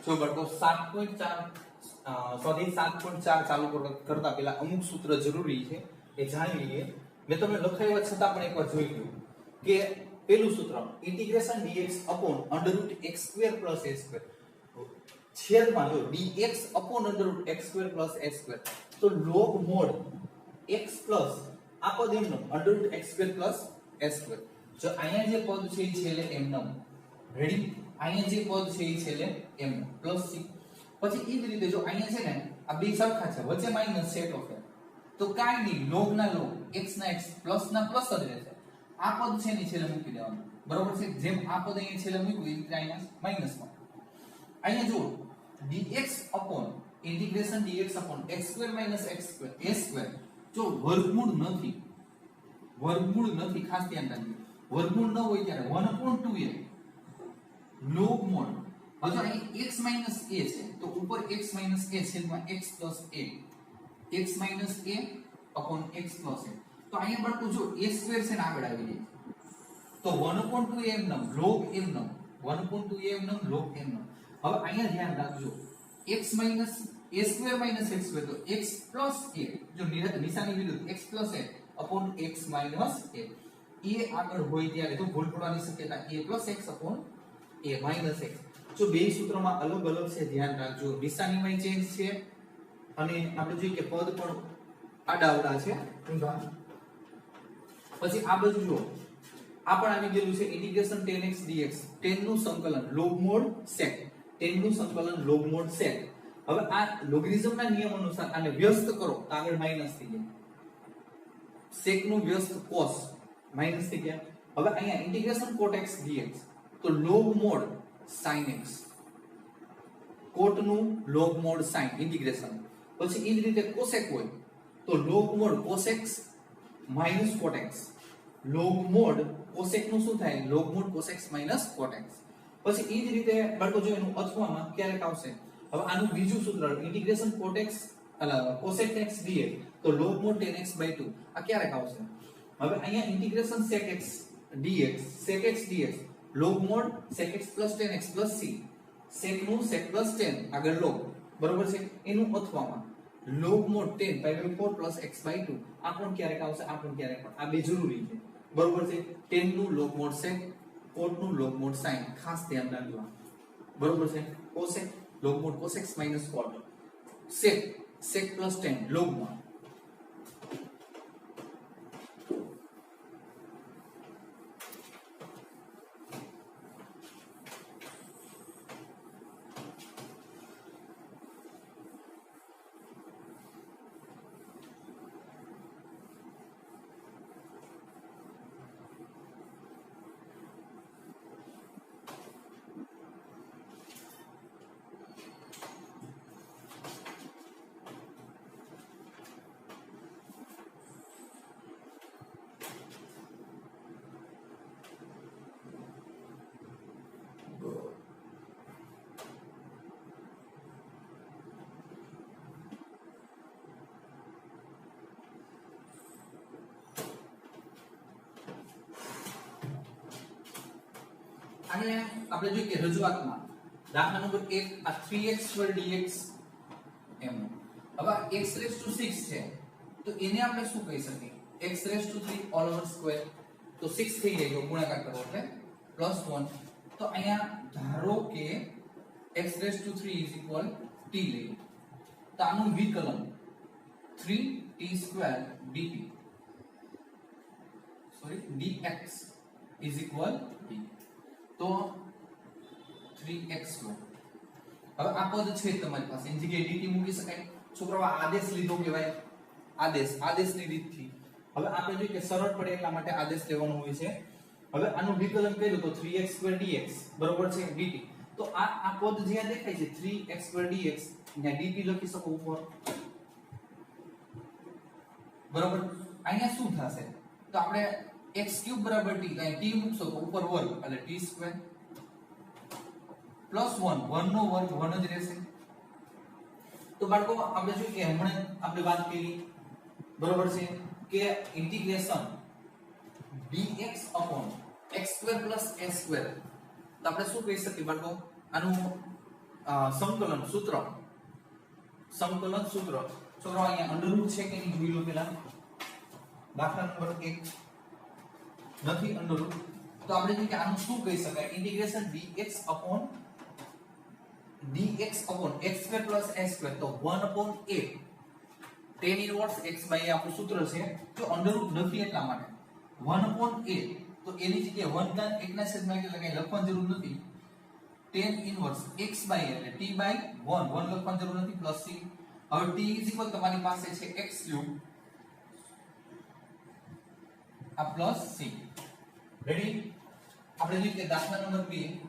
જો બાળકો 7.4 સ્વાધ્યાય 7.4 ચાલુ કરતા પહેલા અમુક સૂત્ર જરૂરી છે એ જાણી લઈએ. મેં તમને લખાવ્યા છતાં પણ એકવાર જોઈ લો કે પહેલું સૂત્ર ઇન્ટિગ્રેશન dx √x² + a² છેદમાં જો dx √x² + a² તો log mod x plus આ પદ એમનો √x² + a². જો અહીંયા જે પદ છે એ છેલ્લે એમનો રેડી, અહીંયા જે પદ છે એ છેલ્લે એમનો પ્લસ c. પછી એ જ રીતે જો અહીંયા છે ને આ બે સરખા છે, વચ્ચે માઈનસ છે તો તો કાઈ નહીં, log ના log x ના x પ્લસ ના પ્લસ જ રહેશે. આ પદ છે ને છેલ્લે મૂકી દેવાનું, બરોબર છે. જેમ આ પદ અહીંયા છેલ્લે મૂક્યું એ રીતે અહીંયા માઈનસમાં. અહીંયા જો dx integration dx x² - x² a² જો વર્ગમૂળ નથી, ખાસ ધ્યાન રાખજો. વર્ગમૂળ ન હોય ત્યારે 1/2a log mod. હવે અહીં x - a છે તો ઉપર x - a છેદમાં x + a x - a x + a. તો અહીંયા બાળકો જો a² છે ને આગળ આવી જાય તો 1/2a એમનો log એમનો 1/2a એમનો log એમનો. હવે અહીંયા ધ્યાન રાખજો x - a² - x² તો x + a જો નિશાની વિરુદ્ધ x + a x - a એ આગળ હોય ત્યારે તો ભૂલ પડવાની શક્યતા a + x a - x. જો બે સૂત્રોમાં અલગ છે, ધ્યાન રાખજો. નિશાનીમાં ચેન્જ છે અને આપણે જોઈએ કે પદ પણ આડાઅવળા છે. પછી આ બાજુ જો આ પણ આવી ગયેલું છે ઇન્ટિગ્રેશન tan x dx 10 નું સંકલન log mod sec 10 નું સંકલન log mod sec. હવે આ લોગરિધમના નિયમ અનુસાર આને વ્યસ્ત કરો તો આગળ માઈનસ થઈ જાય. sec નું વ્યસ્ત cos માઈનસ થઈ ગયા. હવે અહીંયા ઇન્ટિગ્રેશન cot x dx તો log mod sin x, cot નું log mod sin ઇન્ટિગ્રેશન. પછી એ જ રીતે cosec હોય તો log mod cos x minus cot x. log mod cosec નું શું થાય? log mod cos x minus cot x. પછી એ જ રીતે બાળકો જો એનું અથવામાં ક્યારેક આવશે. હવે આનું બીજું સૂત્ર ઇન્ટિગ્રેશન cosec x dx તો log mod tan x/2 આ ક્યારેક આવશે. હવે અહીંયા integration sec x dx log mod sec x + tan x + c sec નું sec + tan આગળ log, બરોબર છે. એનું અથવામાં log mod tan π/4 + x/2 આ પણ ક્યારેક આવશે, આ પણ ક્યારેક. આ બે જરૂરી છે, બરોબર છે. tan નું log mod sec, cot નું log mod sin, ખાસ ધ્યાન રાખજો, બરોબર છે. cosec log mod cos x - cot sec + tan log mod. અને આપણે જોઈએ કે રજૂઆતમાં દાખલા નંબર 1 આ 3x² dx એમ. હવે x⁶ છે તો એને આપણે શું કહી શકીએ? x⁵ all² તો 6 થઈ જાય, ગુણાકાર કરો એટલે +1. તો અહીંયા ધારો કે x⁵ t લઈએ તો આનું વિકલન 3t² dt dx d તો 3x². હવે આ પદ છે તમારી પાસે, એની જગ્યાએ dt મૂકી શકાય. છોકરાઓ આદેશ લીધો કહેવાય, આદેશની રીતથી. હવે આપણે જોઈએ કે સરળ પડે એટલા માટે આદેશ લેવાનો હોય છે. હવે આનું વિકલન કર્યું તો 3x² dx બરોબર છે dt. તો આ પદ જ્યાં દેખાય છે 3x² dx અહીંયા dt લખી શકો ઉપર, બરોબર. અહીંયા શું થશે તો આપણે x³ = t, અહીં t મૂકશો તો ઉપર વર્ગ એટલે t² + 1 1 નો વર્ગ 1 જ રહેશે. તો બાળકો આપણે જોઈએ કે હમણાં આપણે વાત કરી, બરોબર છે, કે ઇન્ટિગ્રેશન dx x² + a² તો આપણે શું કહી શકીએ બાળકો? આનું સંકલન સૂત્ર છોકરો અહીંયા અંડર રૂટ છે કે નહીં જોઈ લો પેલા દાખલા નંબર 1 નથી અંડર રૂટ તો આપણે જોઈએ કે આનું શું કહી શકાય integration dx upon x² plus s² તો 1/a tan inverse x by a આપણું સૂત્ર છે તો અંડર રૂટ નથી એટલા માટે 1/a તો એની જગ્યાએ 1 ના 1 ના છેદમાં એટલે કઈ લખવાની જરૂર નથી tan inverse x by a એટલે t by 1 લખવાની જરૂર નથી પ્લસ c હવે t = તમારી પાસે છે x³ આ પ્લસ c રેડી આપણે જોઈએ કે દાખલા number 2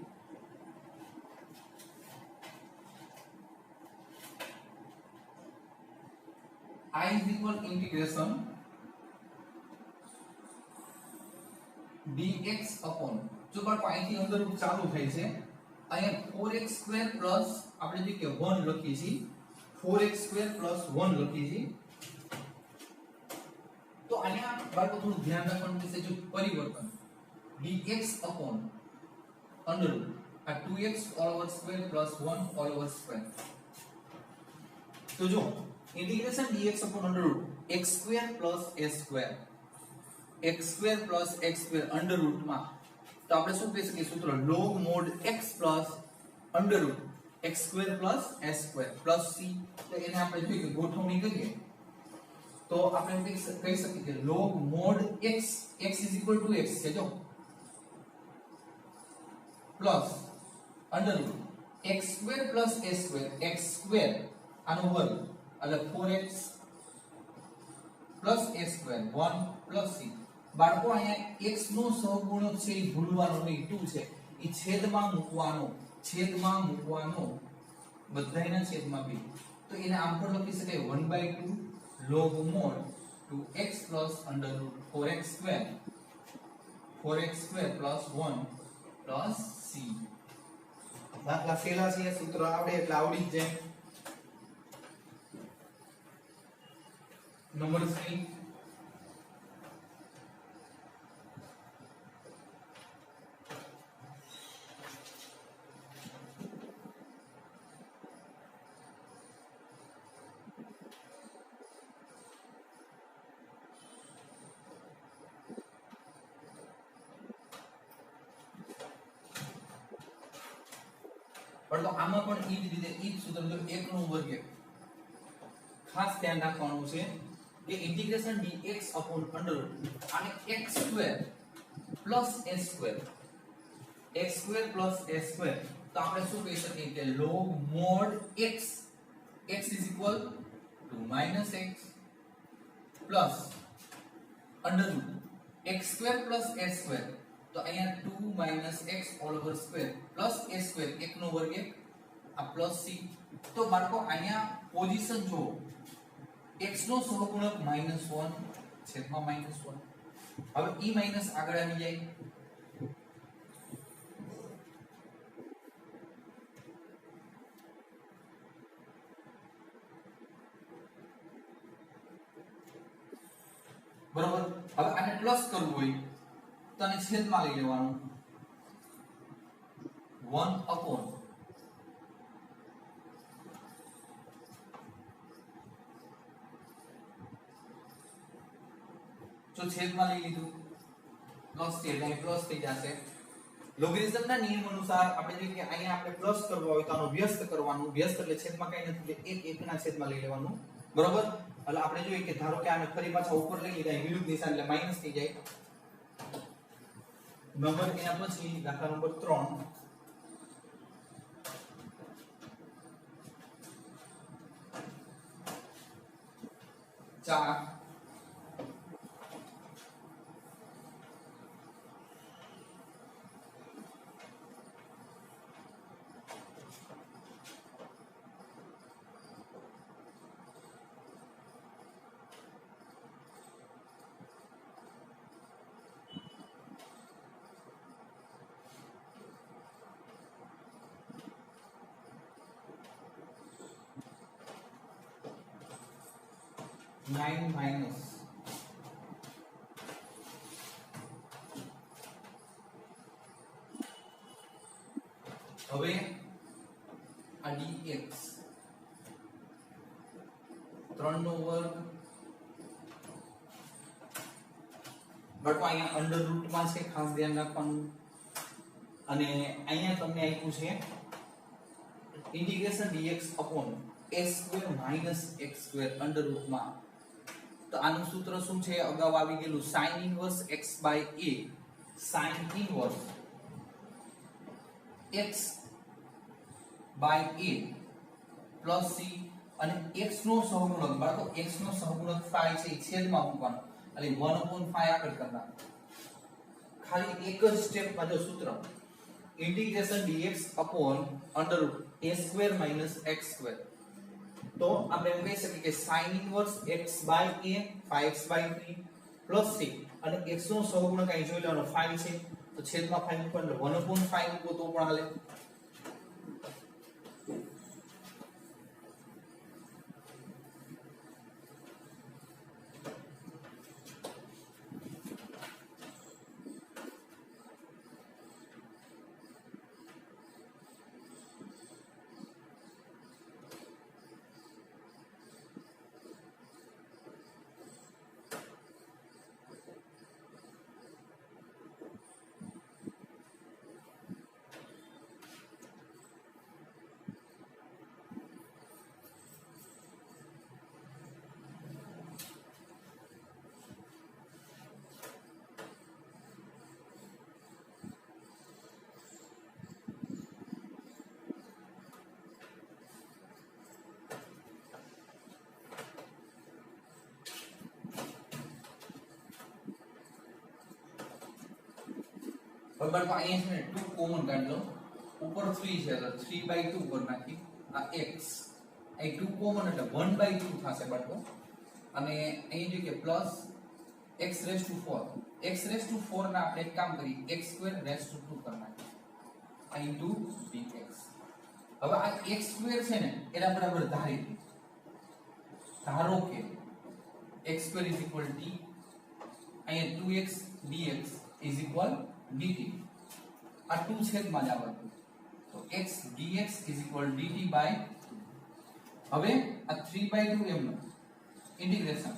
I is equal integration dx upon જો બાળકો અહીંથી અંદર રૂટ ચાલુ થાય છે અહીંયા 4x² પ્લસ આપણે જે કે 1 લખીએ છીએ 4x² પ્લસ 1 લખીએ છીએ તો અહીંયા બાળકો થોડું ધ્યાન રાખવાનું છે જો પરિવર્તન dx upon under root આ 2x all over square plus 1 all over square તો જો integration dx upon under root x² plus s² under root માં તો આપણે શું કહી શકીએ સૂત્ર log mod x plus under root x² plus s² plus c તો એને આપણે જોઈએ કે ગોઠવણી કરીએ તો આપણે કહી શકીએ કે log mod x is equal to x છે જો plus under root x² plus s² x² આનો વર્ગ એટલે 4x plus s² 1 plus c બાળકો અહીંયા x નો સહગુણક છે એ ભૂલવાનો નહીં 2 છે એ છેદમાં મૂકવાનો બધાયના છેદમાં b તો એને આમ પણ લખી શકાય 1/2 log mod 2x plus under root 4x² plus 1 plus c દાખલા ફેલા છે સૂત્ર આવડે એટલે આવડી જ જાય નંબર 3 પણ તો આમાં પણ ઈ જ રીતે ઈ જ સૂત્ર જો 1 નો વર્ગ ખાસ ધ્યાન રાખવાનું છે કે integration dx upon under root અને x² plus s² તો આપણે શું કહી શકીએ કે log mod x is equal to -x plus under root x² plus s² તો અહીંયા 2 - x all over square plus a² 1 નો વર્ગ આ પ્લસ c તો બાળકો અહીંયા પોઝિશન જો x નો સહગુણક -1 છેદમાં -1 હવે e માઈનસ આગળ આવી જાય બરોબર હવે આને પ્લસ કરવું હોય તો આને છેદમાં લઈ લેવાનું 1 upon જો છેદમાં લઈ લીધું પ્લસ છે એટલે પ્લસ થઈ જશે લોગરિધમના નિયમ અનુસાર આપણે જોઈએ કે અહીંયા આપણે પ્લસ કરવો હોય તો આનો વ્યસ્ત કરવાનું વ્યસ્ત એટલે છેદમાં કઈ નથી એટલે 1 ના છેદમાં લઈ લેવાનું બરોબર એટલે આપણે જોઈએ કે ધારો કે આને ફરી પાછા ઉપર લઈ લીધા વિરુદ્ધ નિશાન એટલે માઈનસ થઈ જાય નંબર એના પછી દાખલા નંબર 3 4 9 minus હવે આ dx 3 નો વર્ગ બટો અહીંયા અંડર રૂટ માં છે, ખાસ ધ્યાન રાખવાનું. અને અહીંયા તમને આપ્યું છે integration dx upon a² - x² under route માં. તો આનું સૂત્ર શું છે? અગાઉ આવી ગયેલું sin inverse x by a, sin inverse x by a plus c. અને x નો સહગુણક બાળકો x નો સહગુણક 5 છે, છેદમાં મૂકવાનો એટલે 1/5 આગળ કરતા. ખાલી એક જ સ્ટેપમાં જો સૂત્ર integration dx upon under a² - x². તો આપણે એમ કહી શકીએ કે sin inverse x by a 5x/3 plus c. અને x નો સહગુણક અહીં જોઈ લેવાનો 5 છે, તો છેદમાં 5 મૂકવાનો એટલે 1/5 મૂકો તો પણ હાલે. બરાબર. તો અહીંયા છે ને 2 કોમન કાઢી લો. ઉપર 3 છે તો 3/2 પર નાખી. આ x અહીં 2 કોમન એટલે 1/2 થશે બાળકો. અને અહીં જો કે પ્લસ x⁴. x⁴ ના આપણે એક કામ કરી x² 2 કરી નાખીએ આ ઇન્ટુ dx. હવે આ x² છે ને એના બરાબર ધારી ધારો કે x² t અહીંયા 2x dx dt. આ 2 છેદમાં જ આવે તો x dx dt by. હવે આ 3/2 એમ ઇન્ટિગ્રેશન.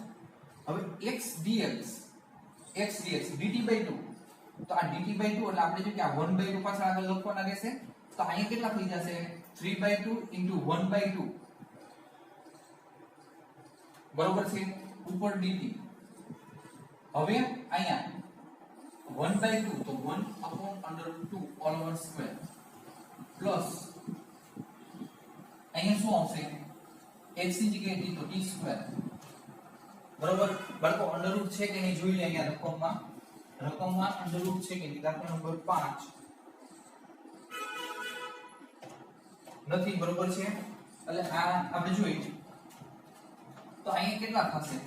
હવે x dx dt by 2. તો આ dt by 2 એટલે આપણે જો કે આ 1/2 પાછળ આગળ લખવાના રહેશે. તો અહીંયા કેટલા થઈ જશે? 3/2 into 1/2 બરોબર છે ઉપર dt. હવે અહીંયા 1/2 તો 1/√2 all over square plus અહીંયા શું આવશે? x ની જગ્યાએ t તો t². બરોબર. બાળકો અંડરરૂટ છે કે નહીં જોઈ લે. અહીંયા રકમમાં અંડરરૂટ છે કે નહીં? દાખલા નંબર 5 નથી. બરોબર છે. એટલે આ આપણે જોઈએ તો અહીંયા કેટલા થશે?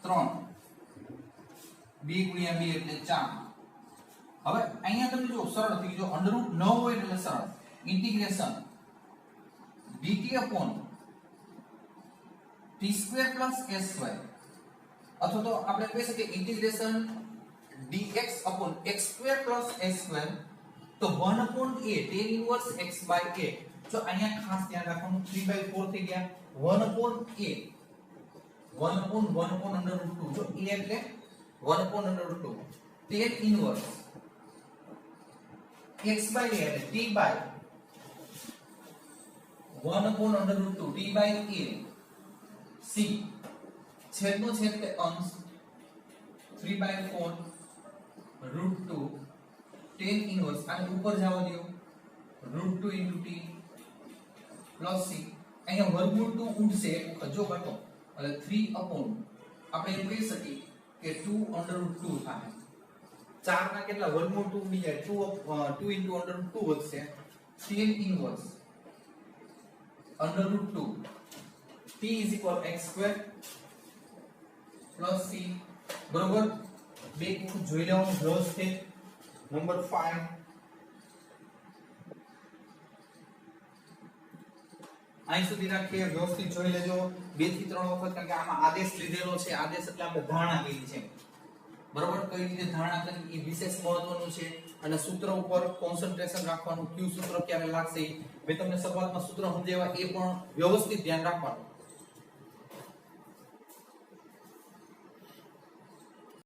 3 2 × 2 એટલે 4. હવે અહીંયા તમે જો સરળ થઈ ગયો. અંડરરૂટ ન હોય એટલે સરળ. Integration dt upon t² + s². અથવા તો આપણે કહી શકીએ integration dx upon x² + s². તો 1/a tan inverse x by a. જો અહીંયા ખાસ ધ્યાન રાખવાનું 3/4 થઈ ગયા. 1/a 1/1/√2. જો a એટલે 1/√2 tan inverse x by a એટલે t by 1/√2 t by a c. છેદનો છેદ તે અંશ 3/4 √2 tan ઇન્વર્સ આને ઉપર જવા દો √2 * t plus c. અહીંયા વર્ગમૂળ 2 ઉડશે એક વખત જો બટો એટલે 3 upon આપણે એમ કહી શકીએ કે 2/√2 થાય. 4 ના કેટલા વર્ગમૂળ 2 ઉડી જાય 2 * √2 વધશે tan inverse √2 t = x² plus c. બરોબર. બે વખત જોઈ લેવાનું વ્યવસ્થિત. નંબર 5 અહીં સુધી રાખીએ. વ્યવસ્થિત જોઈ લેજો 2 થી 3 વખત, કારણ કે આમાં આદેશ લીધેલો છે. આદેશ એટલે આપણે ધારણા કરી છે. બરાબર કઈ રીતે ધારણા કરવી એ વિશેષ મહત્વનું છે અને સૂત્ર ઉપર કોન્સન્ટ્રેશન રાખવાનું, કયું સૂત્ર ક્યારે લાગશે મેં તમને શરૂઆતમાં સૂત્ર સમજાવ્યા એ પણ વ્યવસ્થિત ધ્યાન રાખવાનું.